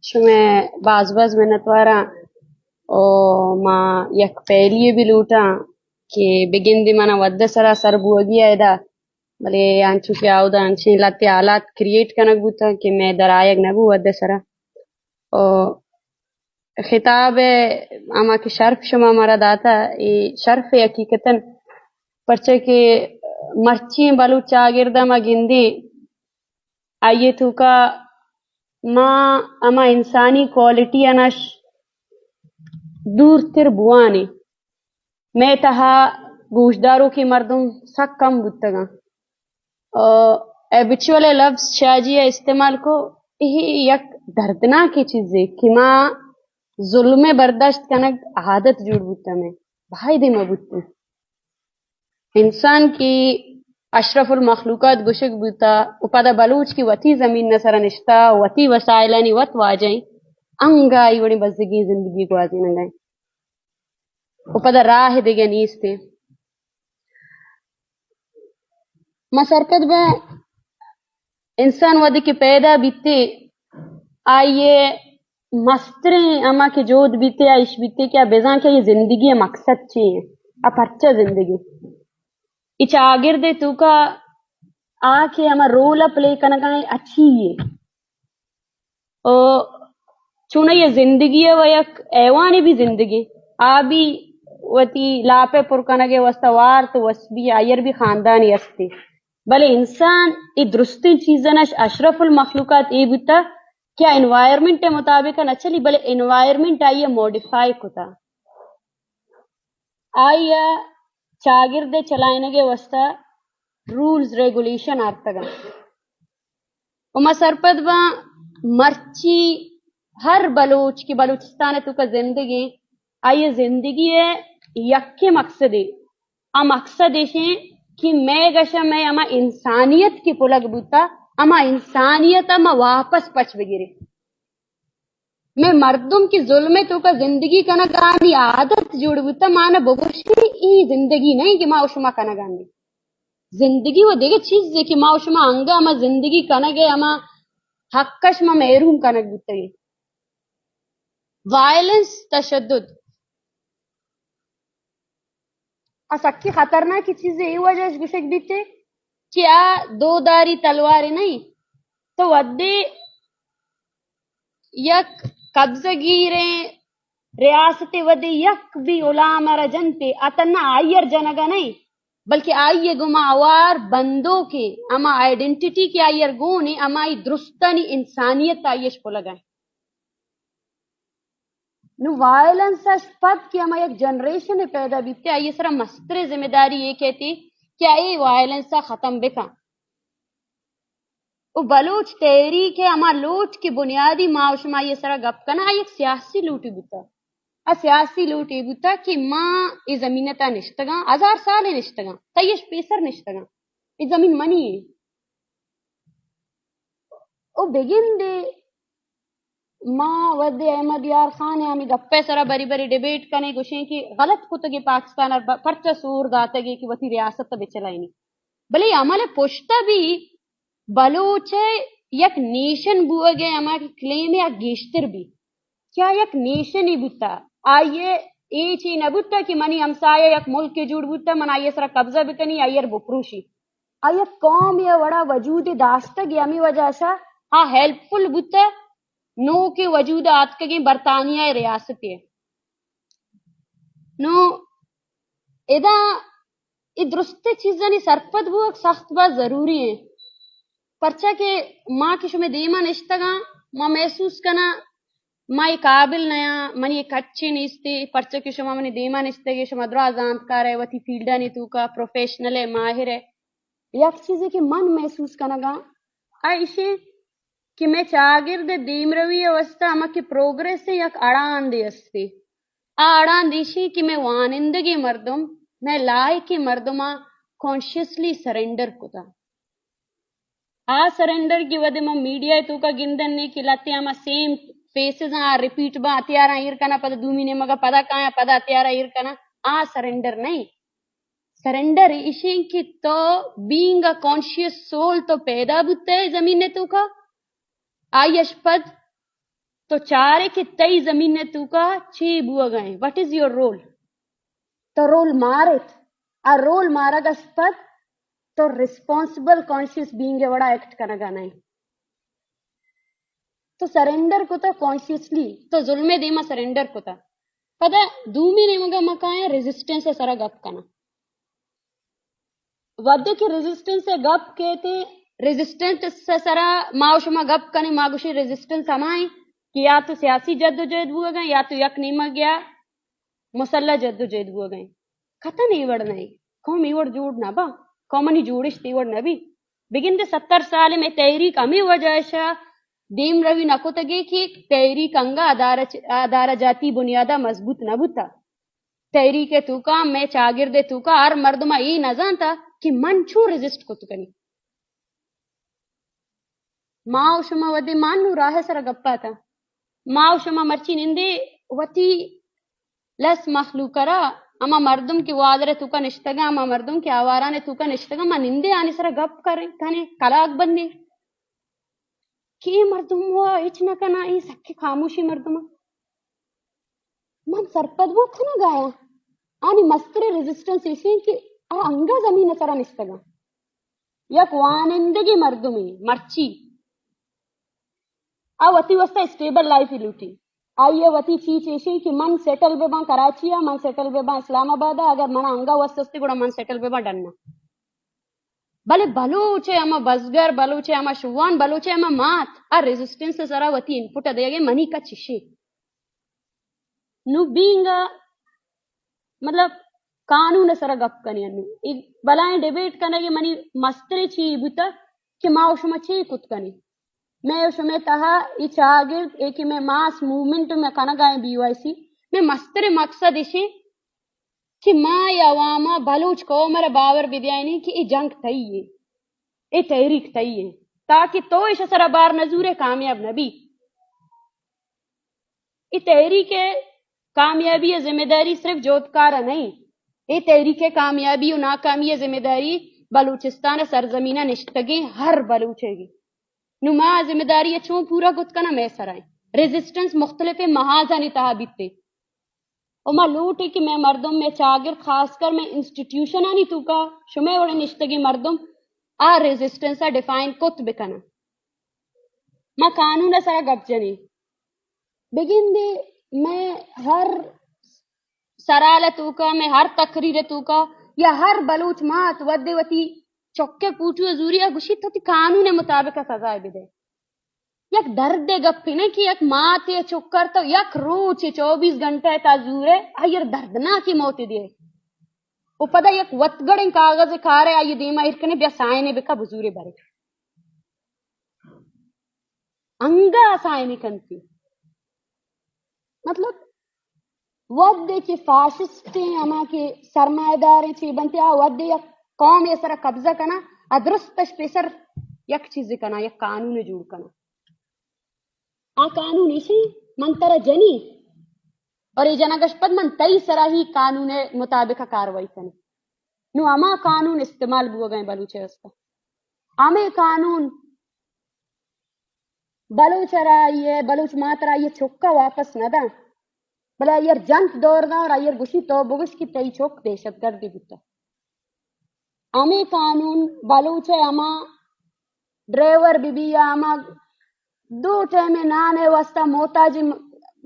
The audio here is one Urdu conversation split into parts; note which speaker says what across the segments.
Speaker 1: شما باز منتوارا او ما یک پہلیے بھی لوٹا کہ بگن دی منا ود سرا سر بوگی ایدا بلے انچو کہ آودا انچین لاتی آلات کریٹ کنک بوتا کہ میں در آیگ نبو ود سرا او خطاب اما کی شرف شما مرا داتا ای شرف حقیقتاً پرچہ کہ مرچی بلوچ آگردہ ما گندی آئیے تو کا ما اما انسانی کوالٹی انش دور تر بوانی میں تہا گوشداروں کی مردم سک کم بودتگا ایبچولے لفظ شاجیہ استعمال کو یہی یک دردناک چیز ہے کہ ما ظلم برداشت کنک عادت جوڑ بودتا میں بھائی دے مبودتا انسان کی اشرف المخلوقات گشک بودتا اپدا بلوچ کی وطی زمین نسر نشتا وطی وسائلانی وط واجائیں انگائی وڑی بزدگی زندگی کو آزی نگائیں اپدا راہ دیگے نیستے مسرکت با انسان ودی کی پیدا بیتے آئیے مستریں اما کے جود بیتے آئیش بیتے کیا بیزان کیا یہ زندگی مقصد چیئے اب اچھا زندگی اچھا آگر دے تو کا آکے اما رولا پلے کنگائیں اچھی ہے چونہ یہ زندگی ہے و یک ایوانی بھی زندگی آبی وتی لاپے پرکنگے وستوار تو وسبی آیر بھی خاندانی استے بلے انسان ای درستی چیزنش اشرف المخلوقات ای بتا کیا انوائرمنٹ مطابق نہ چلی بلے انوائرمنٹ آئیے موڈیفائی کتا آئیے چاگردے چلائنگے وستا رولز ریگولیشن آرتگا وما سرپد با مرچی ہر بلوچ کی بلوچستان تو کا زندگی آئیے زندگی ہے یک کے مقصد ہے مقصد ہے کہ میں گشا میں اما انسانیت کی پلک بوتا اما انسانیت اما واپس پچ بگیرے میں مردم کی ظلم تو کا زندگی کنگانی عادت جوڑ بوتا مانا بگوشی ای زندگی نہیں کہ ما اشما کنگانی زندگی وہ دیگه چیز ہے کہ ما اشما انگا اما زندگی کنگے اما حقش ما محروم کنگ بوتا ہے وائلنس تشدد سکی خطرناک چیز ہے یہ وجہ گشک بیتے کیا دو داری تلوار نہیں تو ودے یک قبضہ گیریں ریاست ودے یک بھی علام رجنتے اتنا آئیر جنگا نہیں بلکہ آئیے گماوار بندوں کے اما آئیڈنٹیٹی کے آئیر گونے اما ای درستانی انسانیت آئیش کو لگائیں نو وائلنس پد کہ ہما یک جنریشن پیدا بیتے آئیے سرا مستر ذمہ داری یہ کہتی کہ آئی وائلنس ختم بکا او بلوچ تحریک ہے اما لوٹ کی بنیادی معاشمہ یہ سرا گپ کنا ایک سیاسی لوٹی بوتا سیاسی لوٹی بوتا کہ ماں ای زمینتا نشتگاں 1000 سال نشتگاں تیش پیسر نشتگاں ای زمین منی ہے او بگن دے ماں ود احمد یار خان ہمیں گپے سرا بری بری ڈیبیٹ کنے گوشیں کہ غلط کتگی پاکستان اور پرچہ سور گاتے گی کہ وتی ریاست تا بچلائی نہیں بلے عمل پشتا بھی بلوچے یک نیشن بوئے گئے اما کی کلیم یا گیشتر بھی کیا یک نیشن ہی بوتا آئیے ای چی نبوتا کہ منی ہمسایہ یک ملک کے جوڑ بوتا من آئیے سرا قبضہ بکنی آئیر بپروشی آئیے قوم یا وڑا وجود داشتا گیا ہمیں وجہ سا ہاں ہیلپ فل بوتا نو کے وجود آت کے برطانیہ ریاست ہے نو ادا درست چیزیں سرپد وہ سخت بات ضروری ہے پرچہ کہ ماں کی شمیں دیما نشتگا ماں محسوس کنا ماں یہ قابل نیا من یہ کچے نیستے پرچہ کہ شما منی دیما نشتگی شما درا زانتکار ہے وتی فیلڈا نی تو کا پروفیشنل ہے ماہر ہے یک چیز ہے کہ من محسوس کنگا آئیشے کہ میں چاگرد دیم روی وستا اما کی پروگریس سے یک اڑان دے استے اڑان دیشی کہ میں وانندگی مردم میں لائق مردمہ کانشیسلی سرنڈر کتا سرنڈر کی ودے میں میڈیا تو کا گندن نے کلاتے اما سیم فیسز ریپیٹ با اتیارا ایر کنا پدا دو مہینے مگا پدا کایا پدا اتیارا ایر کنا سرنڈر نہیں سرنڈر ایشیں کہ تو بینگ اے کانشیس سول تو پیدا بوتے زمین نے تو کا آئیش پد تو چارے کے تئی زمین نے تو کا چی بوا گئے. What is your role? تو رول مارت آ رول مارا گا سپت تو ریسپانسبل کانشیس بینگ ہے وڑا ایکٹ کرنا گا نہیں. تو سرنڈر کو تا کانشیسلی تو ظلم دیما سرنڈر کو تا پدا دومی نے مگا مکایا ریزسٹنس سے سرا گپ کنا ودے کی ریزسٹنس سے گپ کہتے ریزسٹنس سے سرا ماو شما گپ کنے ماگوشی ریزسٹنس ہمائیں کہ یا تو سیاسی جد و جہد ہوا گئے یا تو یک نیمہ گیا مسلح جد و جہد ہوا گئے. خطا نہیں وڑ نہیں قوم ایوڑ جوڑ نہ با قومنی جوڑش تیوڑ نہ بھی بگن دے 70 سال میں تحریک ہمیں وجہ شا دیم روی نکو تگے کہ تحریک انگا ادارہ جاتی بنیادہ مضبوط نہ بوتا. تحریک تو کا میں چاگردے تو کا ہر مردمہ ای نہ جانتا کہ من چھو ریزسٹ کو تو کنی ماں شما ودے مانو راہ سر گپا تھا ماں شما مرچی نندے وتی لس مخلوق کرا اما مردم کی وادر تو کا نشتگا اما مردم کی آوارانے تو کا نشتگا ما نندے آنے سر گپ کریں کھانے کلاک بننے کہ مردم ہوا اچ نہ کنا ای سکے خاموشی مردم من سرپد وہ کھنا گایا آنی مستر ریزسٹنس اسی کہ انگا زمین سر نشتگا یک وانندگی مردمی مرچی وتی وستا اسٹیبل لائف ہی لوٹی آئیے وتی چیچ ایشی کہ من سیٹل بے بان کراچی ہے من سیٹل بے بان اسلام آباد ہے اگر من انگا وستے گوڑا من سیٹل بے بان ڈننا بلے بلوچے اما بزگر بلوچے اما شوان بلوچے اما مات ریزسٹنس سرا وتی انپوٹ دے گے منی کا چشے نو بینگا مطلب قانون سرا گپ کنی انو بلائیں ڈیبیٹ کرنے گے منی مستری چی بوتا کہ ماں شما چی کت کنی میں شما تہا ای چاگرد ایک میں ماس موومنٹ میں کنا گائیں بی وائی سی میں مستر مقصد اسی کہ ماں یا عواما بلوچ کو میرا باور بدیائنی کہ ای جنگ تھئی ہے ای تحریک تھئی ہے تاکہ تو اس سرا بار نزور کامیاب نبی ای تحریک کامیابی ذمہ داری صرف جوتکارا نہیں ای تحریک کامیابی و ناکامی ذمہ داری بلوچستان سرزمینہ نشتگی ہر بلوچے گی نما ذمہ داری چون پورا گت کنا میں سرائیں ریزسٹنس مختلف محاذہ نتہا بیتے اور میں لوٹے کہ میں مردم میں چاگرد خاص کر میں انسٹیٹیوشن آنی تو کا شمع وڑے نشتگی مردم ریزسٹنسا ڈیفائن کت بکنا میں قانون سرا گپ جنی بگن دے میں ہر سرالہ تو کا میں ہر تقریر تو کا یا ہر بلوچ مات ودے وتی چکے پوچھو زوریا گوشی تو تی قانون مطابق سزائے بھی دے یک درد گپی نہیں کہ یک مات یا چکر تو یک روچ 24 گھنٹے تا زورے آئیر دردنا کی موت دے وہ پدا یک وطگڑیں کاغذ کھارے آئی دیما ارکنے بیا سائنے بکا بزورے بارے انگا سائنے کنتی مطلب ودے چی فاشسٹیں اما کے سرمایہ داریں چی بنتے ودے یک قوم یہ سرا قبضہ کنا ادرستش پیسر یک چیز کنا یک قانون جوڑ کنا قانون اسی من ترہ جنی اور یہ جنگش پد من تئی سرا ہی قانون مطابق کاروائی کنے نو اما قانون استعمال بو گئے بلوچے استا ہمیں قانون بلوچ رائیے بلوچ مات رائیے چکا واپس نہ دا بلا ایر جنت دور دا اور ایر گوشی تو بگش کی تئی چوک دہشت گردی بوتا ہمیں قانون بلوچے اما ڈرائیور بی بی یا اما دو ٹیمے نانے واسطہ موتاجی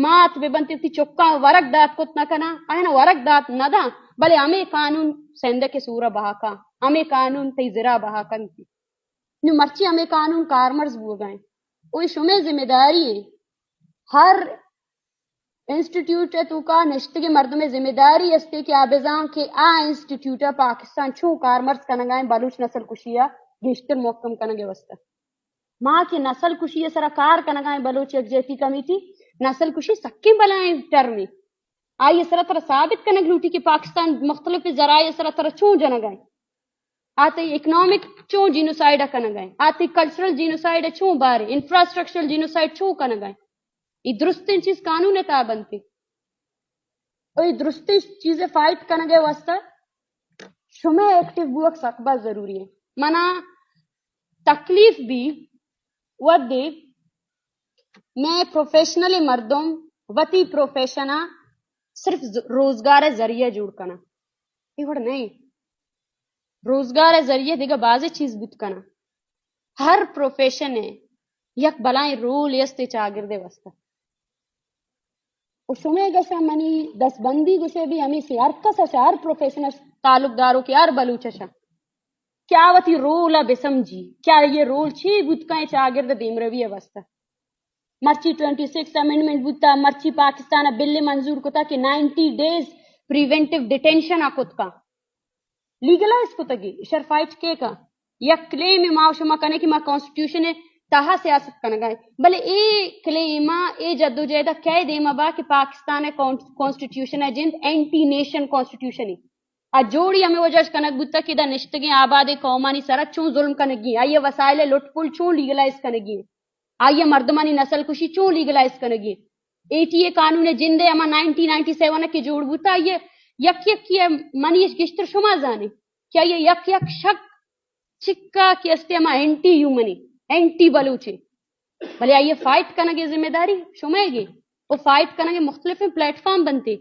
Speaker 1: مات بے بنتی تھی چکا ورق دات کت نہ کنا آئینا ورق دات نہ دا بلے ہمیں قانون سندہ کے سورہ بہاکا ہمیں قانون تی زرا بہاکن تھی نو مرچی ہمیں قانون کارمرز بو گئے اوی شمیں ذمہ داری ہے ہر انسٹیٹیوٹ تو کا نشتگی مردم ذمہ داری استے کہ آبزان کے انسٹیٹیوٹ پاکستان چھو کارمرز کنگائیں بلوچ نسل کشیہ گشتر محکم کنگے وسطہ ماں کے نسل کشی سرا کار کنگائیں بلوچ یکجہتی کمیٹی نسل کشی سکیں بلائیں ٹرمی آئی سرا ترہ ثابت کنگ لوٹی کہ پاکستان مختلف ذرائع سرا ترہ چون جنگائیں آتے اکنامک چون جینوسائیڈ کنگائیں آتے کلچرل جینوسائیڈ چون بارے انفراسٹرکچرل جینوسائیڈ چون کنگائیں یہ درستین چیز قانون تا بنتی اور یہ درستین چیزیں فائٹ کنگے واسطہ شمع ایکٹیو بوک سکبہ ضروری ہے منا تکلیف بھی ودے میں پروفیشنلی مردم وتی پروفیشنا صرف روزگار ذریعہ جوڑ کنا یہ وڑ نہیں روزگار ذریعہ دیگا بازی چیز بت کنا ہر پروفیشن ہے یک بلائیں رول یستے چاگردے وستا و شمع گشا منی دس بندی گشے بھی ہمیں سی ہر کسا ہر پروفیشن تعلق دارو کی ہر بلوچشا کیا وتی رول بسمجھی کیا یہ رول چھی بت کائیں چاگرد دیمروی وستا مرچی 26 امینڈمنٹ بوتا مرچی پاکستان بل منظور کتا کہ 90 days پریونٹیو ڈیٹینشن آکت کا لیگلائز کتا گی شرفائٹ کے کا یک کلیم ما شما کنے کہ ما کانسٹیٹیوشن تہا سیاست کنا گئے بلے اے کلیما اے جدو جہدہ کہہ دیما با کہ پاکستان کانسٹیٹیوشن ہے جند اینٹی نیشن کانسٹیٹیوشن ہے جوڑی ہمیں وجہ کنک بوتا کہ دا نشتگی آباد قومانی سرت چون ظلم کنگی آئیے وسائل لٹ پل چون لیگلائز کنگی آئیے مردمانی نسل کشی چون لیگلائز کنگی 88 قانون جندے اما 1997 کے جوڑ بوتا یہ یک یہ منیش گشتر شما جانے کیا یہ یک شک چکا کی استے اما اینٹی ہیومنی اینٹی بلوچے بھلے آئیے فائٹ کنگے ذمہ داری شما گے وہ فائٹ کنگے مختلف پلیٹ فارم بنتے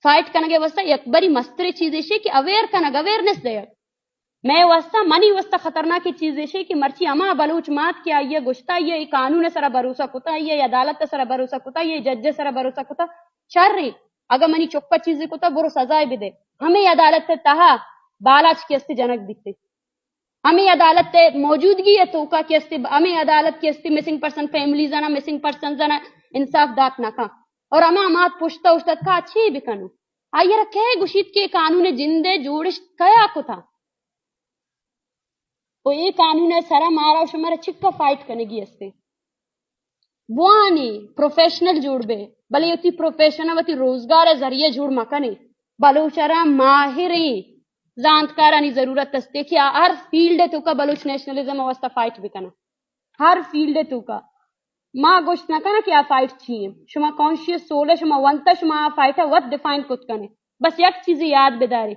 Speaker 1: فائٹ کنگے وستا یک بری مستری چیز ہے کہ اویئر کنگ اویئرنس دے میں وستا منی وستا خطرناک چیز ہے کہ مرچی اما بلوچ مات کیا یہ گشتا یہ قانون سرا بھروسہ کتا یہ عدالت سرا بھروسہ کتا یہ جج سرا بھروسہ کتا شر رہی اگر منی چکا چیز کتا برو سزائے بھی دے ہمیں عدالت تہا بالاچ کے استے جنک دیتے ہمیں عدالت موجودگی ہے تو کا کے استے ہمیں عدالت کے استے مسنگ پرسن فیملی زنا مسنگ پرسن زنا انصاف دات نہ کا اور اما مات پشتا اشتت کا اچھی بھی کنو آئیے رکھے گشید کے قانون جندے جوڑش کیا کو تھا تو یہ قانون ہے سرا مارا شمارا چکا فائٹ کرنے گی استے وانی پروفیشنل جوڑ بے بلے یوتی پروفیشنل وتی روزگار ذریعے جوڑ مکنے بلوچرا ماہری زانتکارانی ضرورت تستے کیا ہر فیلڈ تو کا بلوچ نیشنلزم واسطہ فائٹ بھی کنا ہر فیلڈ تو کا ما گوشت نہ کنا کیا فائٹ چیئے شما کانشیس سول ہے شما ونتا شما فائٹ ہے وقت ڈیفائن کت کنے بس یک چیز یاد بداری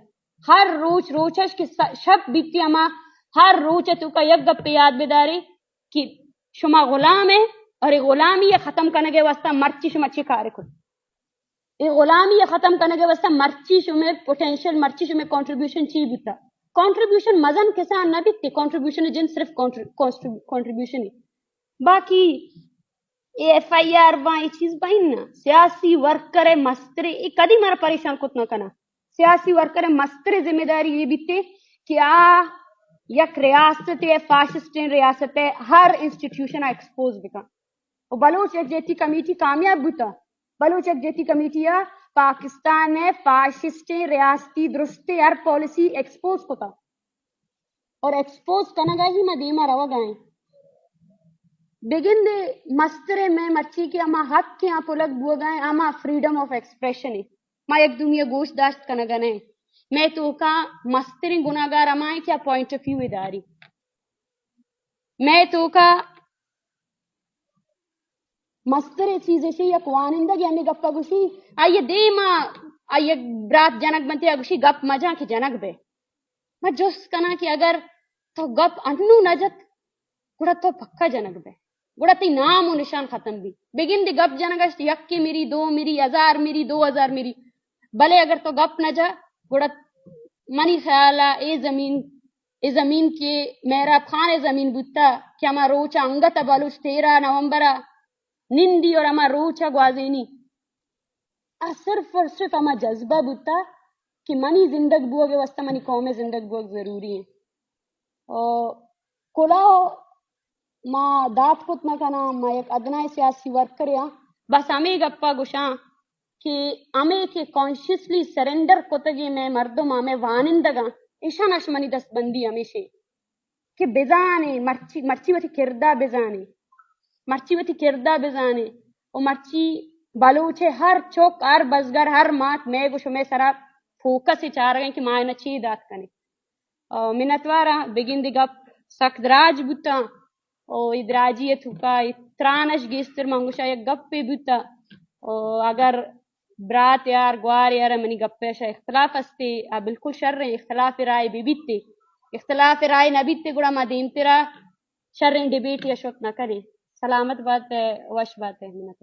Speaker 1: ہر روچ روچش کی شب بیتی اما ہر روچ تو کا یک گپ یاد بداری کہ شما غلام ہے اور غلامی یہ ختم کرنے کے واسطہ مرچی شما چی کارے کن یہ غلامی یہ ختم کرنے کے واسطہ مرچی شما پوٹینشل مرچی شما کنٹریبیوشن چی بیتا کنٹریبیوشن مزن کسان نہ بیتے کنٹریبیوشن جن صرف کنٹریبیوشن ہے باقی ایف آئی آر وہاں یہ چیز بہن نا سیاسی ورکر مسترے کدی مارا پریشان کت نہ کنا سیاسی ورکر مسترے ذمہ داری یہ بیتے کہ یک ریاست ہے فاشسٹ ریاست ہے ہر انسٹیٹیوشن ایکسپوز بکا اور بلوچ ایک جیتی کمیٹی کامیاب بوتا بلوچ ایک جیتی کمیٹی پاکستان ہے فاشسٹ ریاستی درست ہر پالیسی ایکسپوز کوتا اور ایکسپوز کنگا ہی مدیمہ روا گائیں بگن دے مسترے میں مچھی کے اما حق کے آپ لگ بو گئے اما فریڈم آف ایکسپریشن ہے ما یک دنیا گوشت داشت کنگا نہیں میں تو کا مستری گناہگار امائیں کیا پوائنٹ آف ویو اداری میں تو کا مستری چیزیں سے یک وانندگی ہمیں گپا گوشی آئیے دے ما آئیے برات جنک بنتے گوشی گپ مجا کی جنک بے میں جس کنا کہ اگر تو گپ انو نجت گوڑا تو پکا جنک بے گوڑا تی نام و نشان ختم بھی بگن دی گپ جنگشت یک کی میری دو میری ہزار میری 2000 میری بلے اگر تو گپ نہ جا گوڑا منی خیالا اے زمین کے میرا خان زمین بوتا کہ ہما روچا انگتا بلوچ 13 نومبر نندی اور ہما روچا گوازینی صرف اور صرف ہما جذبہ بوتا کہ منی زندگ بوگے واسطہ منی قوم زندگ بوگ ضروری ہے اور کلاو ما دات کت نہ کنا ما یک ادنا سیاسی ورکر یا بس ہمیں گپا گشاں کہ ہمیں کے کانشیسلی سرنڈر کتگی میں مردم ہمیں وانندگاں ایشان اشمنی دست بندی ہمیشہ کہ بزانے مرچی وتی کردہ بزانے مرچی وتی کردہ بزانے اور مرچی بلوچے ہر چوک ہر بزگر ہر مات میں گوشو میں سرا فوکس چاہ رہے ہیں کہ ماں نچی دات کنے منتوارا بگن دی گپ سخت دراج بوتا او ادراجی تھوکا ترانش گیستر منگوشا یک گپ پہ بوتا او اگر برات یار گوار یار منی گپ پیشا اختلاف استے بالکل شر رہے اختلاف رائے بھی بیتے اختلاف رائے نہ بیتے گوڑا ما دیم تیرا شر ڈیبیٹ یا شوک نہ کرے سلامت بات ہے، وش بات ہے منت